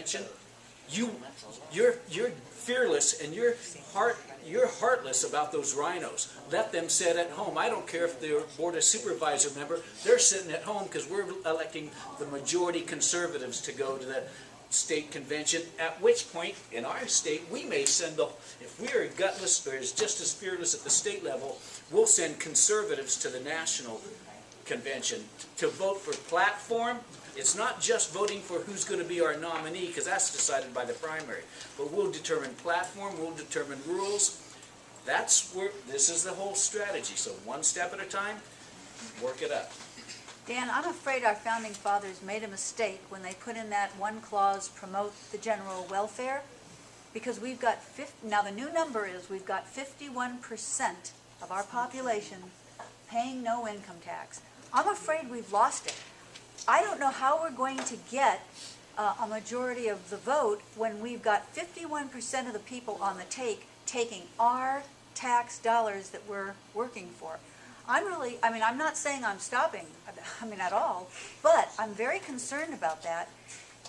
convention, you're fearless and you're heartless about those rhinos. Let them sit at home. I don't care if they're a Board of Supervisor member. They're sitting at home because we're electing the majority conservatives to go to the state convention, at which point, in our state, we may send the, if we are gutless or is just as fearless at the state level, we'll send conservatives to the national convention to vote for platform. It's not just voting for who's going to be our nominee, because that's decided by the primary, but we'll determine platform, we'll determine rules. That's where, this is the whole strategy. So one step at a time, work it up. Dan, I'm afraid our founding fathers made a mistake when they put in that one clause, promote the general welfare, because we've got, now the new number is we've got 51% of our population paying no income tax. I'm afraid we've lost it. I don't know how we're going to get a majority of the vote when we've got 51% of the people on the taking our tax dollars that we're working for. I'm not saying I'm stopping, at all, but I'm very concerned about that.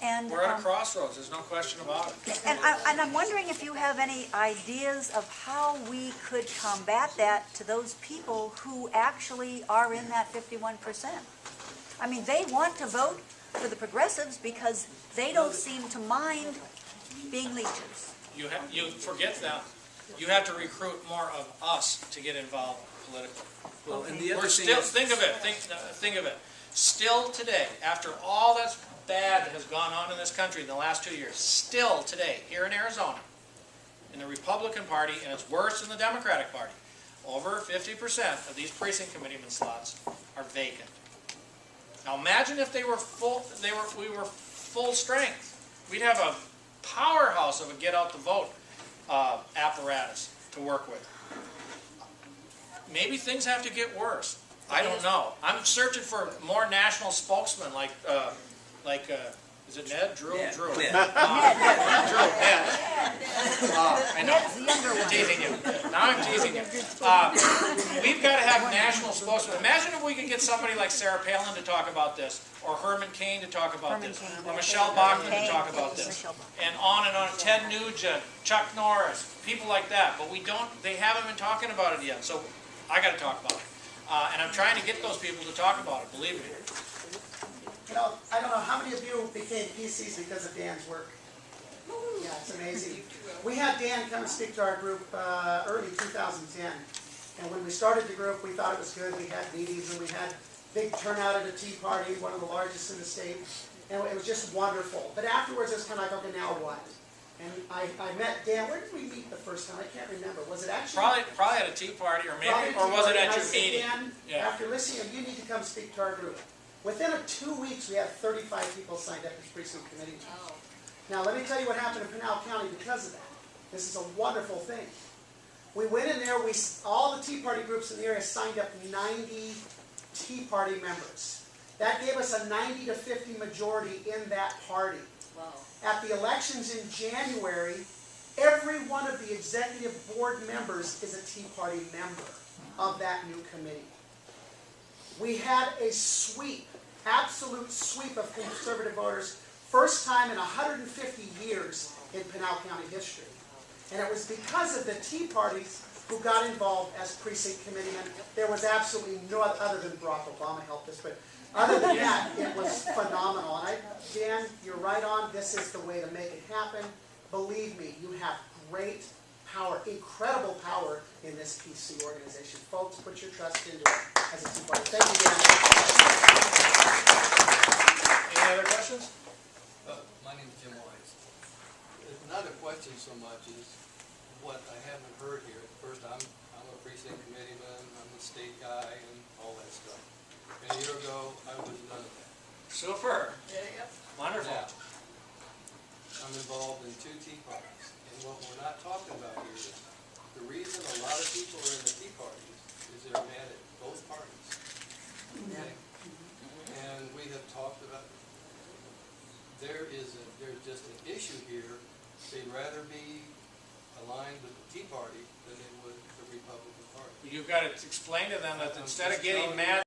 And we're at a crossroads, there's no question about it. And I'm wondering if you have any ideas of how we could combat that to those people who actually are in that 51%. I mean, they want to vote for the progressives because they don't seem to mind being leechers. You forget that. You have to recruit more of us to get involved politically. Well, and the other We're thing still, is, think of it. Still today, after all that's bad has gone on in this country in the last 2 years, still today, here in Arizona, in the Republican Party, and it's worse in the Democratic Party, over 50% of these precinct committeeman slots are vacant. Now imagine if they were we were full strength. We'd have a powerhouse of a get out the vote apparatus to work with. Maybe things have to get worse. I don't know. I'm searching for more national spokesmen like is it Ned? Drew? Ned. Drew. Ned. Drew. Ned. I know. Ned's the younger one. I'm teasing you. Now I'm teasing you. We've got to have national spokesmen. Imagine if we could get somebody like Sarah Palin to talk about this, or Herman Cain to talk about this, or Michelle Bachmann to talk about this, and on, Ted Nugent, Chuck Norris, people like that. But they haven't been talking about it yet, so I got to talk about it. And I'm trying to get those people to talk about it, believe me. You know, I don't know how many of you became PCs because of Dan's work. Yeah, it's amazing. We had Dan come and speak to our group early 2010. And when we started the group, we thought it was good. We had meetings and we had big turnout at a tea party, one of the largest in the state. And it was just wonderful. But afterwards, it was kind of like, okay, now what? And I met Dan. Where did we meet the first time? I can't remember. Was it actually? Probably at a tea party, or maybe, or was it at your meeting? Dan, yeah. After listening, you need to come speak to our group. Within 2 weeks, we had 35 people signed up as precinct committee. Oh. Now, let me tell you what happened in Pinal County because of that. This is a wonderful thing. We went in there, all the Tea Party groups in the area signed up 90 Tea Party members. That gave us a 90 to 50 majority in that party. Wow. At the elections in January, every one of the executive board members is a Tea Party member of that new committee. We had a sweep, absolute sweep of conservative voters, first time in 150 years in Pinal County history. And it was because of the Tea Parties who got involved as precinct committeemen. There was absolutely no other than Barack Obama helped us, but other than that, it was phenomenal. And Dan, you're right on. This is the way to make it happen. Believe me, you have great power, incredible power in this PC organization. Folks, put your trust into it as a Tea Party. Thank you, Dan. Any other questions? My name is Jim Wise. It's not a question so much as what I haven't heard here. First, I'm a precinct committeeman, I'm a state guy, and all that stuff. And a year ago, I was none of that. Super. Wonderful. Now, I'm involved in 2 Tea Parties. And what we're not talking about here is the reason a lot of people are in the Tea Parties is they're mad at both parties. Okay? And we have talked about there's just an issue here. They'd rather be aligned with the Tea Party than they would the Republican Party. You've got to explain to them that instead of getting mad